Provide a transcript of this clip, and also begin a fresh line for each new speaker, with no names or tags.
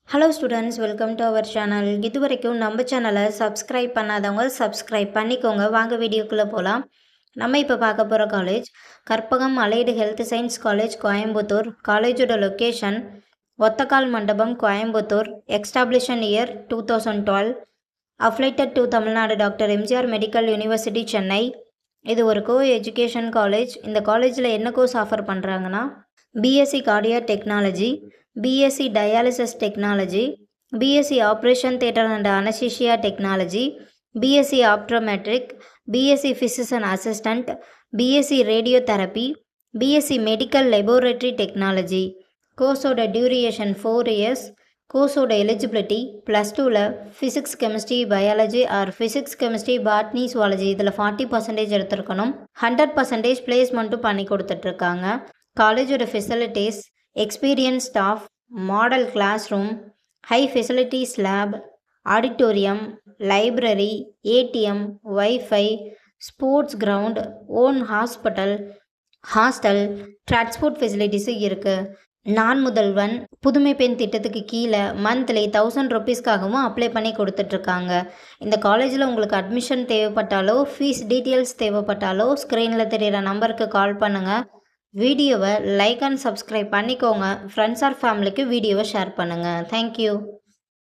Hello students, welcome to our channel. இது வரைக்கும் நம்ம சேனலை சப்ஸ்கிரைப் பண்ணாதவங்க சப்ஸ்கிரைப் பண்ணிக்கோங்க. வாங்க வீடியோக்குள்ளே போகலாம். நம்ம இப்போ பார்க்க போகிற college Karpagam allied health science college, Coimbatore. காலேஜோட location Othakkal Mandapam, Coimbatore. Establishment year 2012. Affiliated to Tamil Nadu doctor MGR medical university, Chennai. இது ஒரு கோ எஜுகேஷன் காலேஜ். இந்த காலேஜில் என்ன கோர்ஸ் ஆஃபர் பண்ணுறாங்கன்னா BSc cardiac technology, BSc dialysis technology, BSc operation theatre and anaesthesia technology, BSc optometric, BSc physician assistant, BSc radiotherapy, BSc medical laboratory technology. கோர்ஸோட duration 4 years. கோர்ஸோட eligibility +2ல் physics chemistry biology or physics chemistry botany zoology இதில் 40% எடுத்திருக்கணும். 100% பிளேஸ்மெண்ட்டும் பண்ணி கொடுத்துட்ருக்காங்க. காலேஜோட facilities experience staff, model class room, high facilities lab, auditorium, library, ATM, WiFi, sports ground, own hostel, transport ஃபெசிலிட்டிஸும் இருக்குது. நான் முதல்வன் புதுமை பெண் திட்டத்துக்கு கீழே மந்த்லி 1000 ருபீஸ்க்காகவும் அப்ளை பண்ணி கொடுத்துட்ருக்காங்க. இந்த காலேஜில் உங்களுக்கு அட்மிஷன் தேவைப்பட்டாலோ ஃபீஸ் டீட்டெயில்ஸ் தேவைப்பட்டாலோ ஸ்க்ரீனில் தெரிகிற நம்பருக்கு கால் பண்ணுங்கள். வீடியோவை லைக் அண்ட் சப்ஸ்கிரைப் பண்ணிக்கோங்க. ஃப்ரெண்ட்ஸ் ஆர் ஃபேமிலிக்கு வீடியோவை ஷேர் பண்ணுங்கள். தேங்க்யூ.